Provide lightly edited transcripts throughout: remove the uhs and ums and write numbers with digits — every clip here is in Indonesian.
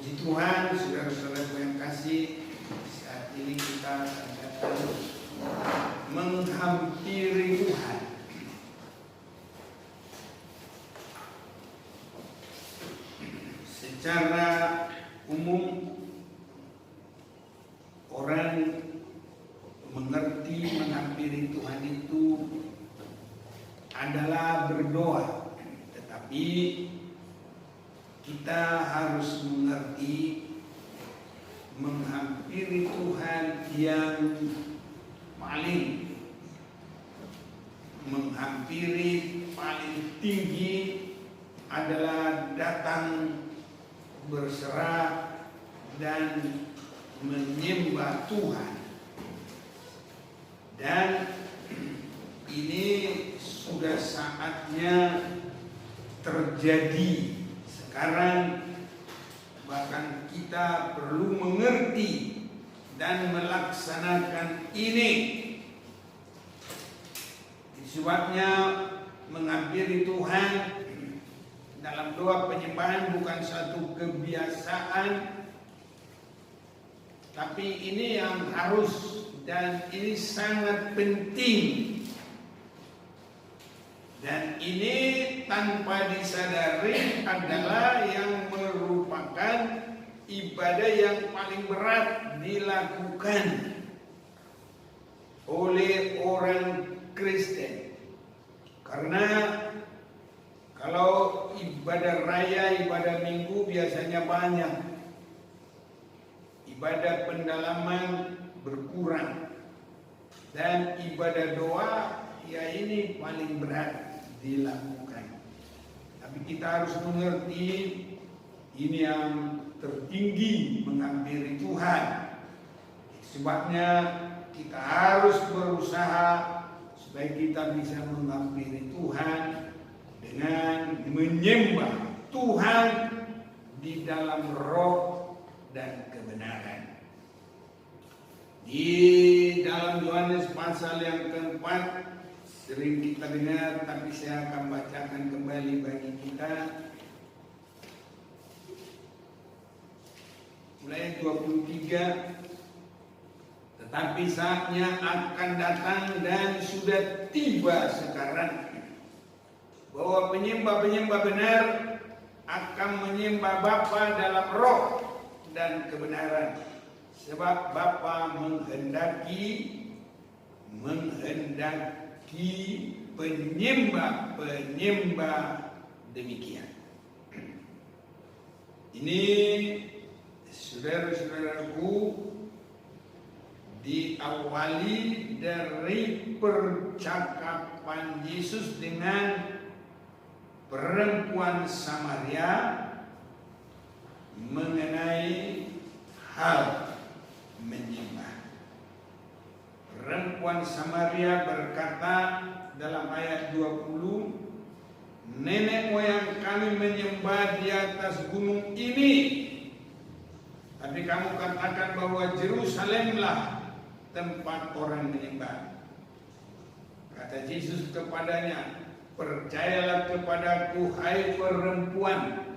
Puji Tuhan, saudara-saudaraku yang kasih, saat ini kita akan menghampiri Tuhan. Secara umum orang mengerti menghampiri Tuhan itu adalah berdoa, tetapi kita harus mengerti menghampiri Tuhan yang paling tinggi adalah datang berserah dan menyembah Tuhan. Dan ini sudah saatnya terjadi sekarang, bahkan kita perlu mengerti dan melaksanakan ini. Sebabnya menghampiri Tuhan dalam doa penyembahan bukan satu kebiasaan, tapi ini yang harus dan ini sangat penting. Dan ini tanpa disadari adalah yang merupakan ibadah yang paling berat dilakukan oleh orang Kristen. Karena kalau ibadah raya, ibadah minggu biasanya banyak, ibadah pendalaman berkurang, dan ibadah doa ya ini paling berat dilakukan. Tapi kita harus mengerti ini yang tertinggi, menghampiri Tuhan. Sebabnya kita harus berusaha supaya kita bisa menghampiri Tuhan dengan menyembah Tuhan di dalam roh dan kebenaran. Di dalam Yohanes pasal yang keempat, sering kita dengar, tapi saya akan bacakan kembali bagi kita. Mulai 23. Tetapi saatnya akan datang dan sudah tiba sekarang, bahwa penyembah-penyembah benar akan menyembah Bapa dalam roh dan kebenaran. Sebab Bapa menghendaki penyembah-penyembah demikian. Ini saudara-saudaraku diawali dari percakapan Yesus dengan perempuan Samaria mengenai hal menyembah. Perempuan Samaria berkata dalam ayat 20, nenek moyang kami menyembah di atas gunung ini, tapi kamu katakan bahwa Yerusalemlah tempat orang menyembah. Kata Yesus kepadanya, percayalah kepadaku hai perempuan,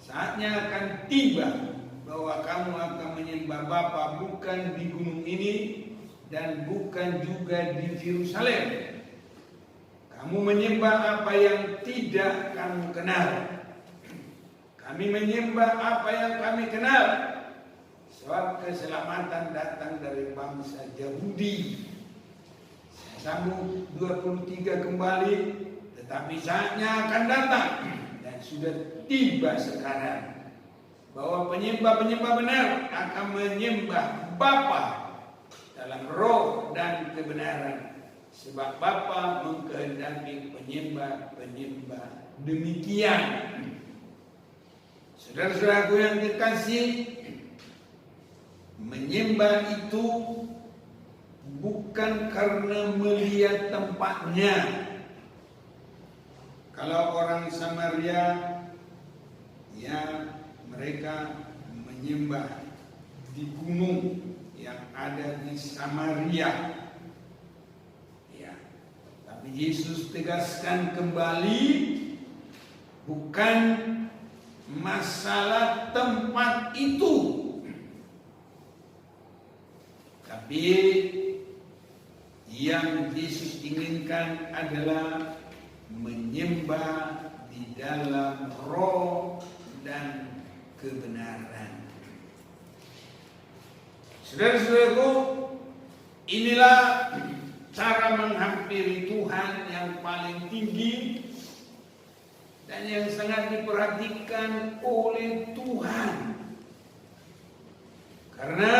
saatnya akan tiba bahwa kamu akan menyembah Bapa bukan di gunung ini dan bukan juga di Yerusalem. Kamu menyembah apa yang tidak kamu kenal. Kami menyembah apa yang kami kenal. Sebab keselamatan datang dari bangsa Yahudi. Sambung 23 kembali. Tetapi saatnya akan datang dan sudah tiba sekarang, bahwa penyembah-penyembah benar akan menyembah Bapa dalam roh dan kebenaran. Sebab Bapa mengkehendaki penyembah-penyembah demikian. Saudara-saudaraku yang dikasih, menyembah itu bukan karena melihat tempatnya. Kalau orang Samaria, ya mereka menyembah di gunung yang ada di Samaria. Ya, tapi Yesus tegaskan kembali, bukan masalah tempat itu, tapi yang Yesus inginkan adalah menyembah di dalam roh dan kebenaran. Saudara-saudaraku, inilah cara menghampiri Tuhan yang paling tinggi dan yang sangat diperhatikan oleh Tuhan. Karena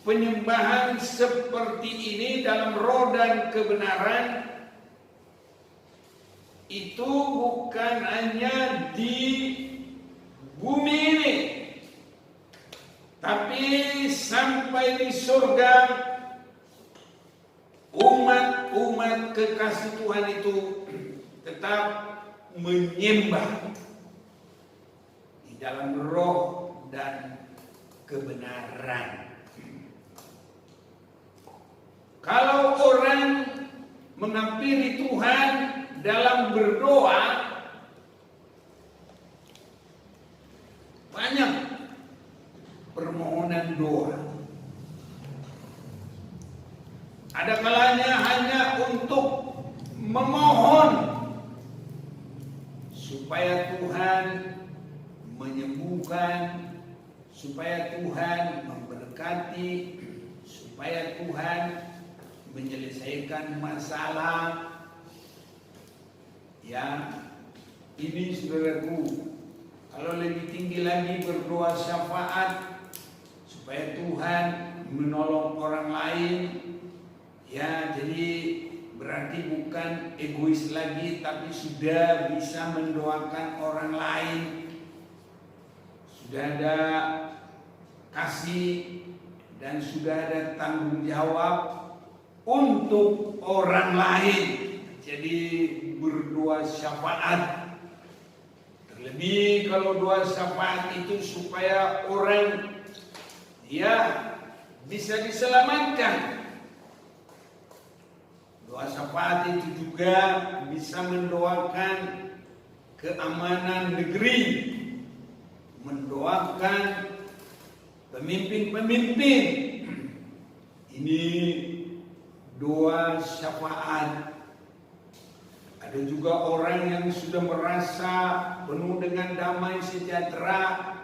penyembahan seperti ini dalam roh dan kebenaran itu bukan hanya di bumi ini, tapi sampai di surga umat-umat kekasih Tuhan itu tetap menyembah di dalam roh dan kebenaran. Kalau orang menghampiri Tuhan dalam berdoa, banyak permohonan doa. Ada kalanya hanya untuk memohon supaya Tuhan menyembuhkan, supaya Tuhan memberkati, supaya Tuhan menyelesaikan masalah. Ya, ini saudaraku, kalau lebih tinggi lagi berdoa syafaat supaya Tuhan menolong orang lain. Ya, jadi berarti bukan egois lagi, tapi sudah bisa mendoakan orang lain. Sudah ada kasih dan sudah ada tanggung jawab untuk orang lain. Jadi berdoa syafaat. Terlebih kalau doa syafaat itu supaya orang bisa diselamatkan. Doa syafaat itu juga bisa mendoakan keamanan negeri, mendoakan pemimpin-pemimpin. Ini doa syafaat. Ada juga orang yang sudah merasa penuh dengan damai sejahtera,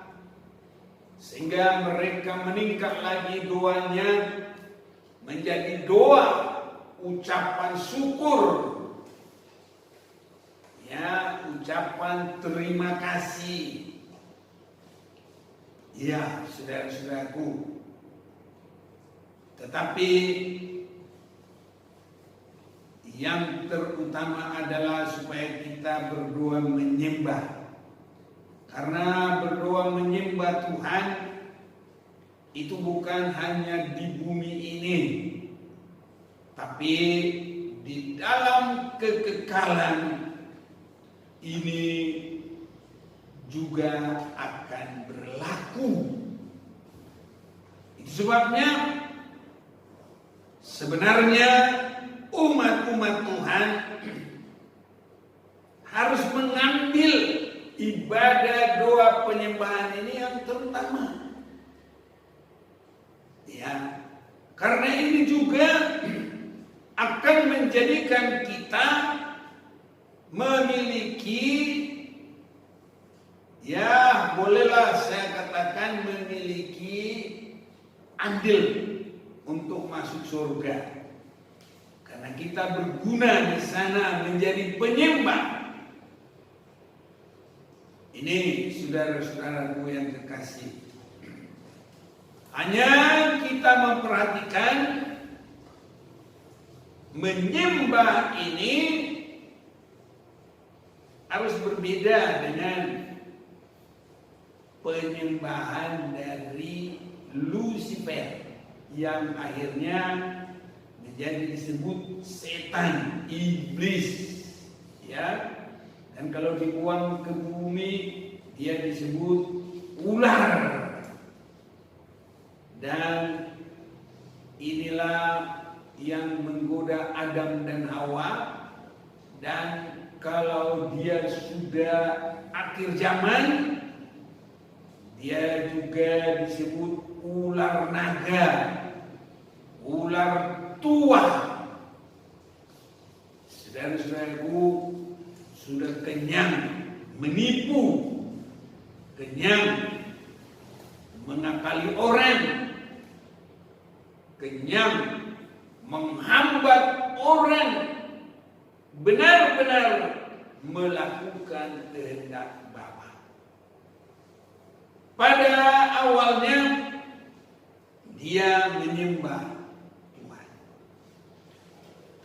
sehingga mereka meningkat lagi doanya menjadi doa ucapan syukur, ya, ucapan terima kasih. Ya, saudara-saudaraku, tetapi yang terutama adalah supaya kita berdoa menyembah. Karena berdoa menyembah Tuhan itu bukan hanya di bumi ini, tapi di dalam kekekalan ini juga akan berlaku. Itu sebabnya sebenarnya umat-umat Tuhan harus mengambil ibadah doa penyembahan ini yang terutama. Ya, karena ini juga akan menjadikan kita memiliki, ya bolehlah saya katakan memiliki andil untuk masuk surga. Karena kita berguna di sana menjadi penyembah. Ini saudara-saudaraku yang kekasih. Hanya kita memperhatikan menyembah ini harus berbeda dengan penyembahan dari Lucifer yang akhirnya menjadi disebut setan, iblis, ya. Dan kalau dibuang ke bumi dia disebut ular. Dan inilah yang menggoda Adam dan Hawa. Dan kalau dia sudah akhir zaman, dia juga disebut ular naga, ular tua. Saudara-saudaraku, sudah kenyang menipu, kenyang mengakali orang, kenyang menghambat orang benar-benar melakukan kehendak Bapa. Pada awalnya dia menyembah Tuhan,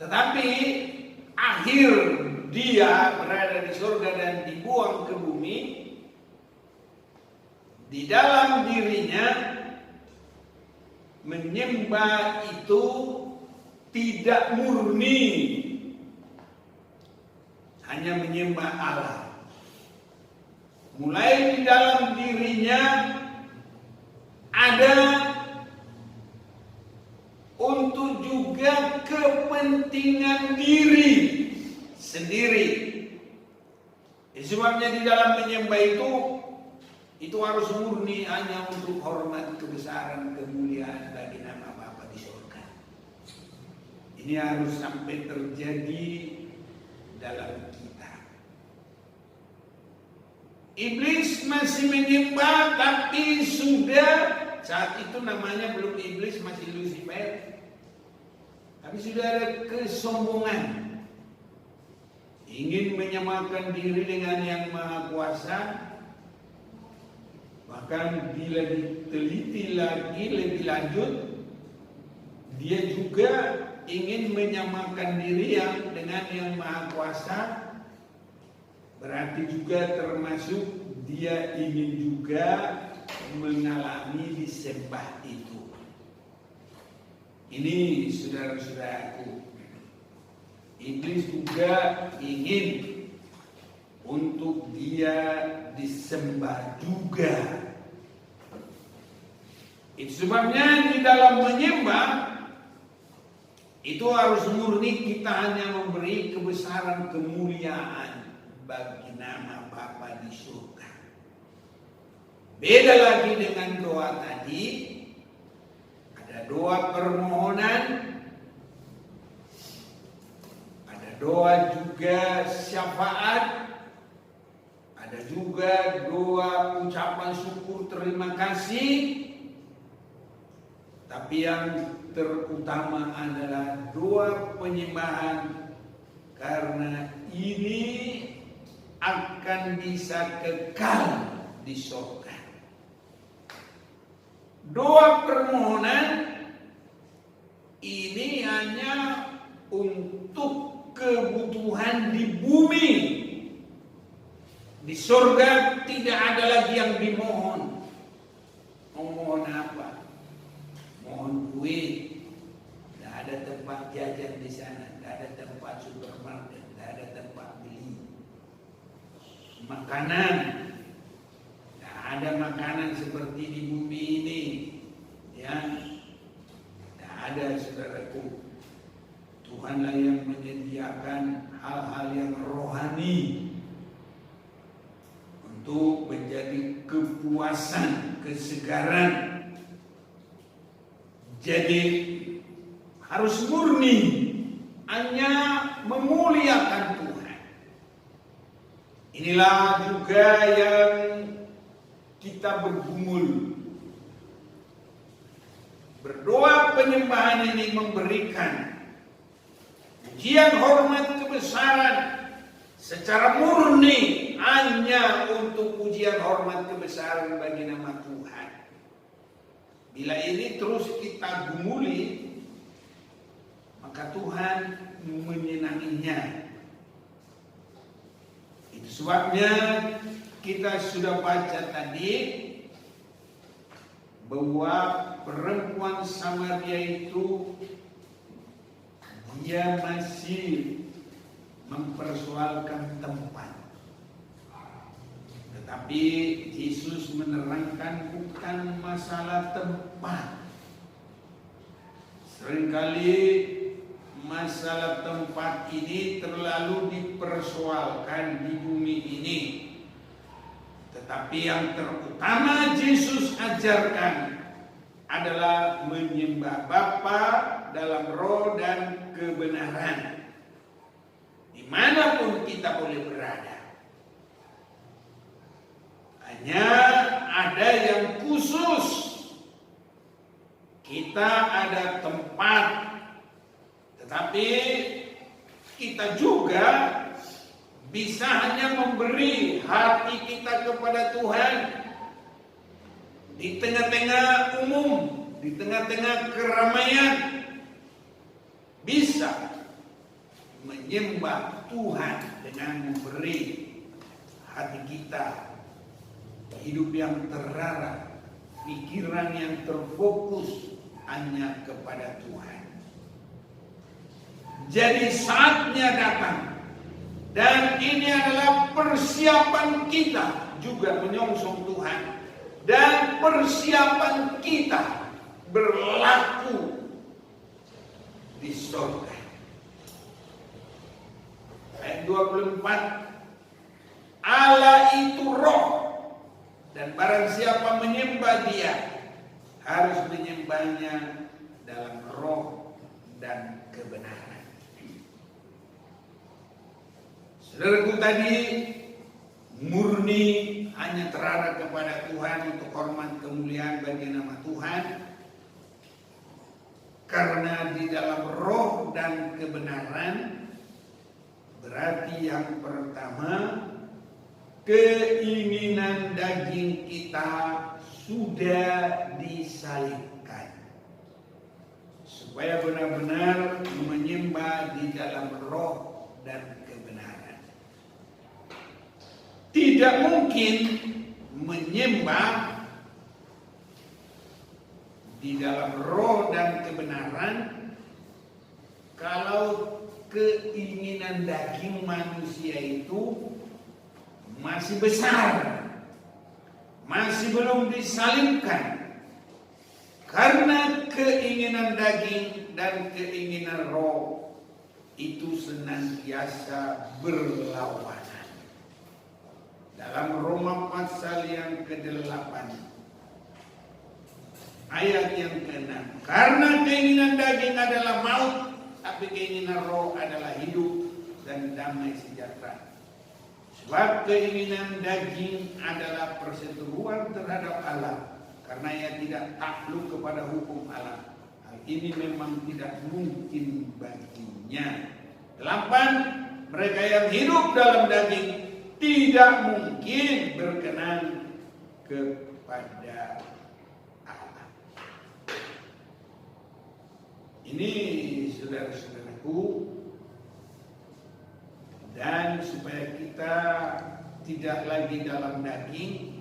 tetapi akhir dia berada di surga dan dibuang ke bumi. Di dalam dirinya menyembah itu tidak murni, hanya menyembah Allah. Mulai di dalam dirinya ada untuk juga kepentingan diri sendiri. Sebabnya di dalam menyembah itu harus murni, hanya untuk hormat, kebesaran, kemuliaan bagi nama Bapa di surga. Ini harus sampai terjadi dalam kita. Iblis masih menyembah, tapi sudah saat itu namanya belum iblis, masih Lucifer. Tapi sudah ada kesombongan, ingin menyamakan diri dengan yang Maha Kuasa. Bahkan bila diteliti lagi lebih lanjut, dia juga ingin menyamakan diri dengan yang Maha Kuasa. Berarti juga termasuk dia ingin juga mengalami disembah itu. Ini saudara-saudaraku, iblis juga ingin untuk dia disembah juga. Itu sebabnya di dalam menyembah itu harus murni, kita hanya memberi kebesaran, kemuliaan bagi nama Bapa di surga. Beda lagi dengan doa tadi. Ada doa permohonan, ada doa juga syafaat, ada juga doa ucapan syukur terima kasih. Tapi yang terutama adalah doa penyembahan, karena ini akan bisa kekal di surga. Doa permohonan ini hanya untuk kebutuhan di bumi. Di surga tidak ada lagi yang dimohon. Mau mohon apa? Mohon duit, tidak ada tempat jajan di sana, tidak ada tempat supermarket, tidak ada tempat beli makanan, tidak ada makanan seperti di bumi ini, ya, tidak ada, saudaraku. Tuhanlah yang menyediakan hal-hal yang rohani untuk menjadi kepuasan, kesegaran. Jadi harus murni, hanya memuliakan Tuhan. Inilah juga yang kita bergumul. Berdoa penyembahan ini memberikan pujian, hormat, kebesaran secara murni, hanya untuk pujian, hormat, kebesaran bagi nama Tuhan. Bila ini terus kita gumuli, maka Tuhan menyenanginya. Itu sebabnya kita sudah baca tadi bahwa perempuan Samaria itu dia masih mempersoalkan tempat. Tetapi Yesus menerangkan bukan masalah tempat. Seringkali masalah tempat ini terlalu dipersoalkan di bumi ini. Tetapi yang terutama Yesus ajarkan adalah menyembah Bapa dalam roh dan kebenaran. Dimanapun kita boleh berada. Hanya ada yang khusus. Kita ada tempat. Tetapi kita juga bisa hanya memberi hati kita kepada Tuhan di tengah-tengah umum, di tengah-tengah keramaian, bisa menyembah Tuhan dengan memberi hati kita hidup yang terarah, pikiran yang terfokus hanya kepada Tuhan. Jadi saatnya datang. Dan ini adalah persiapan kita juga menyongsong Tuhan. Dan persiapan kita berlaku di surga. Ayat 24. Allah itu roh. Dan barang siapa menyembah Dia harus menyembahnya dalam roh dan kebenaran. Saudaraku, tadi murni hanya terarah kepada Tuhan untuk hormat kemuliaan bagi nama Tuhan. Karena di dalam roh dan kebenaran berarti yang pertama, keinginan daging kita sudah disalibkan. Supaya benar-benar menyembah di dalam roh dan kebenaran. Tidak mungkin menyembah di dalam roh dan kebenaran kalau keinginan daging manusia itu masih besar, masih belum disalibkan. Karena keinginan daging dan keinginan roh itu senantiasa berlawanan. Dalam Roma pasal yang ke-8 ayat yang ke-6, karena keinginan daging adalah maut, tapi keinginan roh adalah hidup dan damai sejahtera. Sebab keinginan daging adalah perseteruan terhadap Allah, karena ia tidak takluk kepada hukum Allah. Hal ini memang tidak mungkin baginya. 8, mereka yang hidup dalam daging tidak mungkin berkenan kepada Allah. Ini saudara-saudaraku, dan supaya kita tidak lagi dalam daging,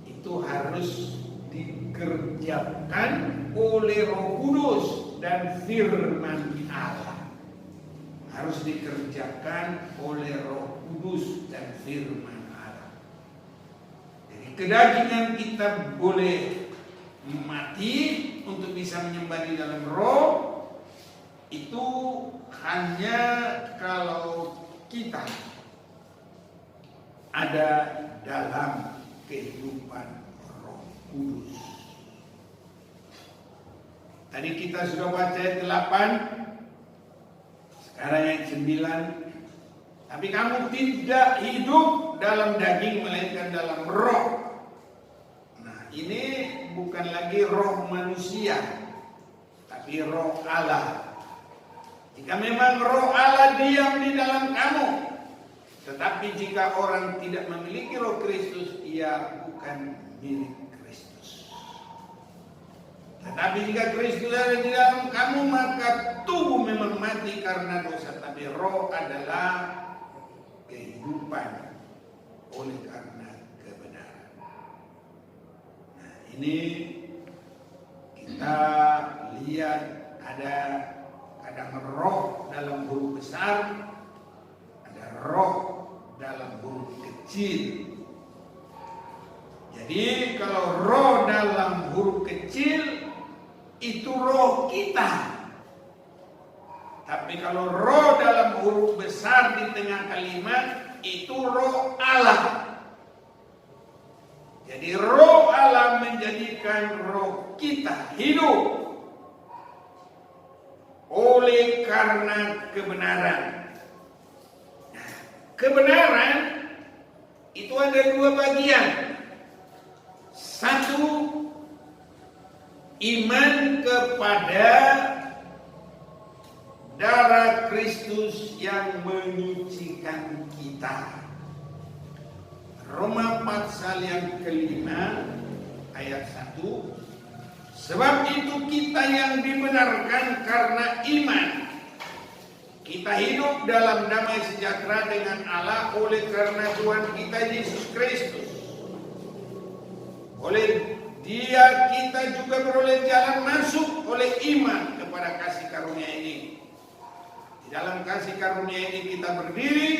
itu harus dikerjakan oleh Roh Kudus dan firman Allah. Harus dikerjakan oleh Roh Kudus dan firman Allah. Jadi kedagingan kita boleh mati untuk bisa menyembah di dalam roh, itu hanya kalau kita ada dalam kehidupan Roh Kudus. Tadi kita sudah baca ayat 8, sekarang ayat 9. Tapi kamu tidak hidup dalam daging melainkan dalam roh. Nah, ini bukan lagi roh manusia, tapi roh Allah. Jika memang roh Allah diam di dalam kamu, tetapi jika orang tidak memiliki roh Kristus, ia bukan milik Kristus. Tetapi jika Kristus ada di dalam kamu, maka tubuh memang mati karena dosa, tapi roh adalah kehidupan oleh karena kebenaran. Nah, ini kita lihat ada kadang roh dalam huruf besar, ada roh dalam huruf kecil. Jadi kalau roh dalam huruf kecil itu roh kita. Tapi kalau roh dalam huruf besar di tengah kalimat, itu roh Allah. Jadi roh Allah menjadikan roh kita hidup oleh karena kebenaran. Nah, kebenaran itu ada dua bagian. Satu, iman kepada darah Kristus yang menyucikan kita. Roma pasal yang kelima ayat 1. Sebab itu kita yang dibenarkan karena iman, kita hidup dalam damai sejahtera dengan Allah oleh karena Tuhan kita Yesus Kristus. Oleh Dia kita juga beroleh jalan masuk oleh iman kepada kasih karunia ini. Di dalam kasih karunia ini kita berdiri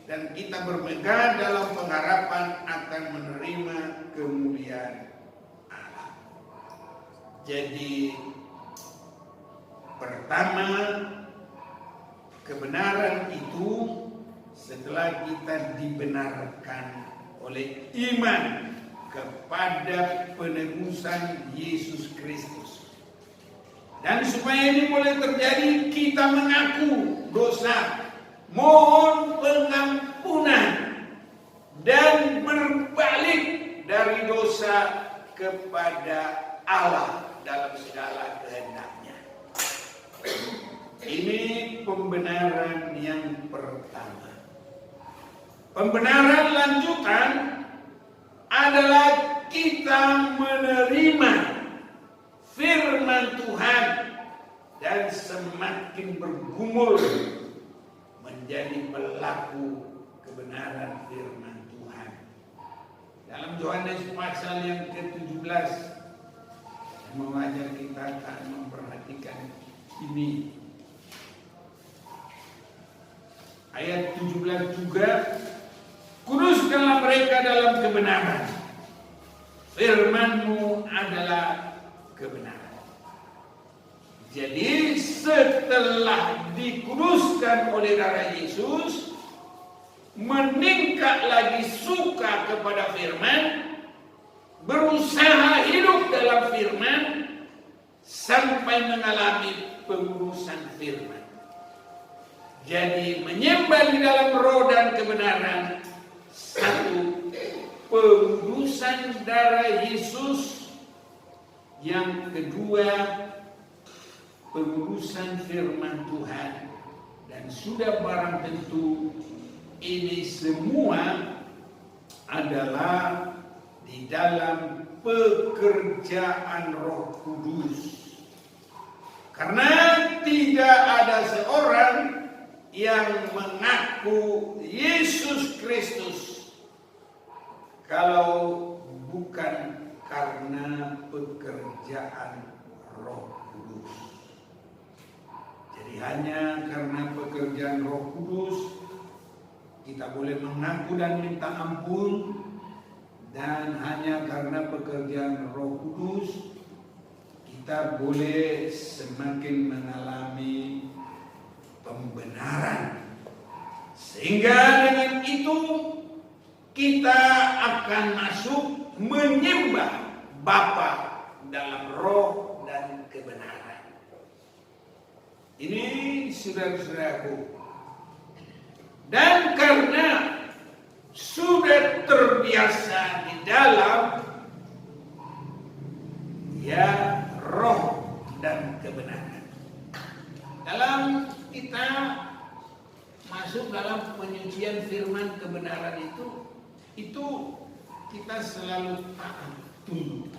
dan kita bermegah dalam pengharapan akan menerima kemuliaan Allah. Jadi pertama, kebenaran itu setelah kita dibenarkan oleh iman kepada penebusan Yesus Kristus. Dan supaya ini boleh terjadi, kita mengaku dosa, mohon pengampunan, dan berbalik dari dosa kepada Allah dalam segala kehendaknya. Ini pembenaran yang pertama. Pembenaran lanjutan adalah kita menerima firman Tuhan dan semakin bergumul menjadi pelaku kebenaran firman Tuhan. Dalam Yohanes pasal yang ke-17, saya mau ajak kita akan memperhatikan ini. Ayat 17 juga, kuduskanlah mereka dalam kebenaran. Firman-Mu adalah kebenaran. Jadi setelah dikuduskan oleh darah Yesus, meningkat lagi suka kepada firman, berusaha hidup dalam firman, sampai mengalami pengurusan firman. Jadi menyembah di dalam roh dan kebenaran. Satu, pengudusan darah Yesus. Yang kedua, pengudusan firman Tuhan. Dan sudah barang tentu ini semua adalah di dalam pekerjaan Roh Kudus. Karena tidak ada seorang yang mengaku Yesus Kristus kalau bukan karena pekerjaan Roh Kudus. Jadi hanya karena pekerjaan Roh Kudus kita boleh mengaku dan minta ampun, dan hanya karena pekerjaan Roh Kudus kita boleh semakin mengalami pembenaran, sehingga dengan itu kita akan masuk menyembah Bapa dalam roh dan kebenaran. Ini saudara-saudaraku, dan karena sudah terbiasa di dalam ya roh dan kebenaran, dalam kita masuk dalam penyucian firman kebenaran itu kita selalu taat tunduk.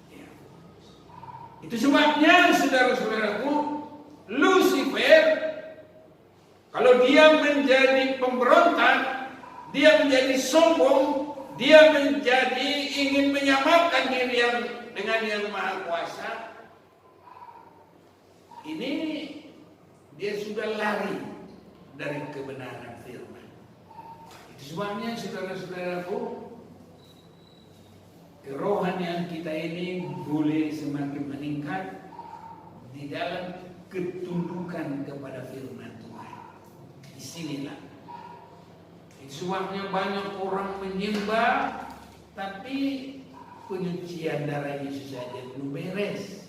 Ya. Itu sebabnya saudara-saudaraku, Lucifer kalau dia menjadi pemberontak, dia menjadi sombong, dia menjadi ingin menyamakan diri dengan yang Maha Kuasa, ini dia sudah lari dari kebenaran firman. Itu sebabnya saudara-saudaraku, kerohanian kita ini boleh semakin meningkat di dalam ketundukan kepada firman Tuhan. Disinilah. Sebabnya banyak orang menyembah, tapi penyucian darah Yesus saja belum beres.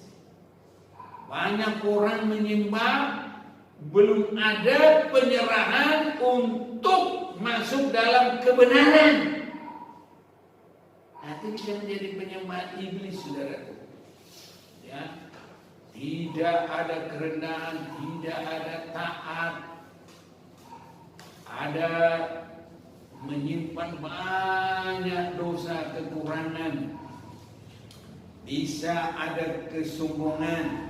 Banyak orang menyembah, belum ada penyerahan untuk masuk dalam kebenaran. Nanti bisa menjadi penyembah iblis, saudaraku. Ya, tidak ada kerendahan, tidak ada taat, ada menyimpan banyak dosa kekurangan, bisa ada kesombongan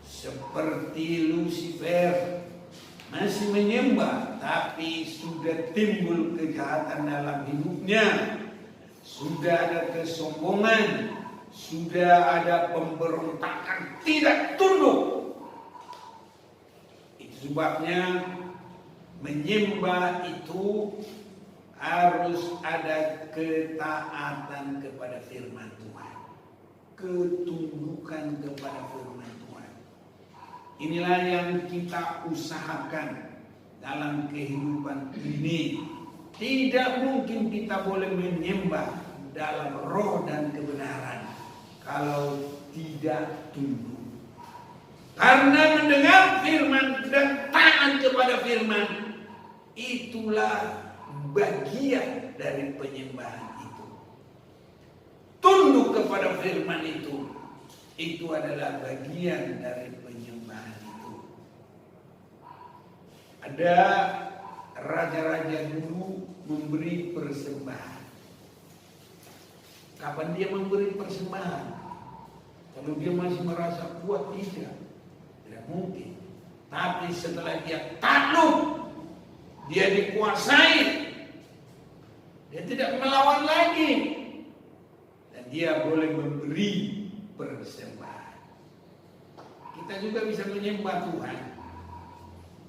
seperti Lucifer, masih menyembah tapi sudah timbul kejahatan dalam hidupnya, sudah ada kesombongan, sudah ada pemberontakan, tidak tunduk. Itu sebabnya menyembah itu harus ada ketaatan kepada firman Tuhan, ketundukan kepada firman Tuhan. Inilah yang kita usahakan dalam kehidupan ini. Tidak mungkin kita boleh menyembah dalam roh dan kebenaran kalau tidak tunduk. Karena mendengar firman dan taat kepada firman, itulah bagian dari penyembahan itu. Tunduk kepada firman itu adalah bagian dari penyembahan itu. Ada raja-raja dulu memberi persembahan. Kapan dia memberi persembahan? Kalau dia masih merasa kuat, tidak mungkin. Tapi setelah dia takluk, dia dikuasai, dia tidak melawan lagi, dan dia boleh memberi persembahan. Kita juga bisa menyembah Tuhan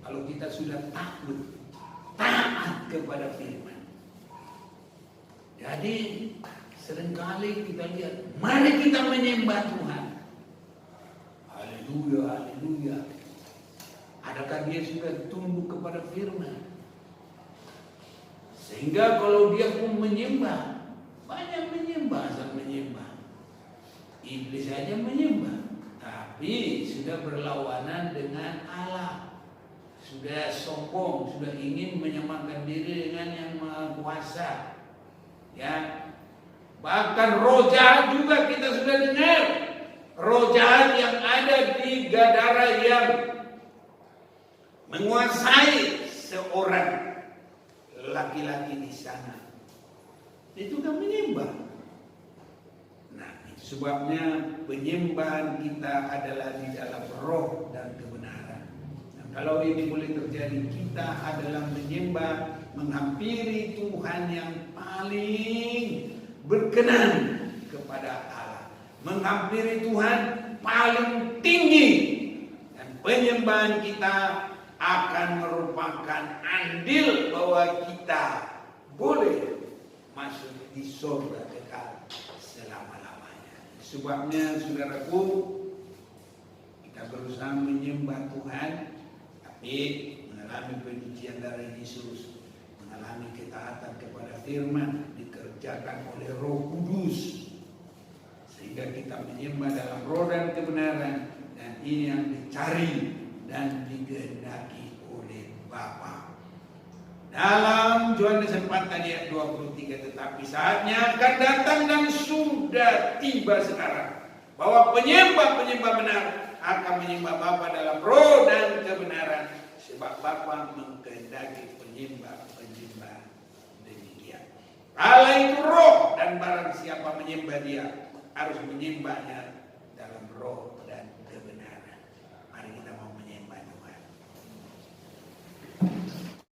kalau kita sudah takluk, taat kepada firman. Jadi seringkali kita lihat, mari kita menyembah Tuhan. Haleluya, haleluya. Adakah dia sudah tunduk kepada firman? Sehingga kalau dia pun menyembah, banyak menyembah, asal menyembah. Iblis saja menyembah, tapi sudah berlawanan dengan Allah. Sudah sombong, sudah ingin menyamakan diri dengan yang Maha Kuasa. Ya, bahkan roh jahat juga kita sudah dengar. Roh jahat yang ada di Gadara yang menguasai seorang laki-laki di sana, itu kan menyembah. Nah, itu sebabnya penyembahan kita adalah di dalam roh dan kebenaran. Nah, kalau ini boleh terjadi, kita adalah menyembah, menghampiri Tuhan yang paling berkenan kepada Allah, menghampiri Tuhan paling tinggi, dan penyembahan kita akan merupakan andil bahwa kita boleh masuk di surga kekal selama-lamanya. Sebabnya, saudaraku, kita berusaha menyembah Tuhan, tapi mengalami penyucian darah Yesus, mengalami ketaatan kepada firman, dikerjakan oleh Roh Kudus, sehingga kita menyembah dalam roh dan kebenaran, dan ini yang dicari dan dikehendaki oleh Bapa. Dalam Yohanes 4 ayat 23, tetapi saatnya akan datang dan sudah tiba sekarang, bahwa penyembah-penyembah benar akan menyembah Bapa dalam roh dan kebenaran, sebab Bapa mengkehendaki penyembah-penyembah demikian. Allah itu roh, dan barang siapa menyembah Dia harus menyembahnya dalam roh dan kebenaran. Mari kita mau menyembah Tuhan.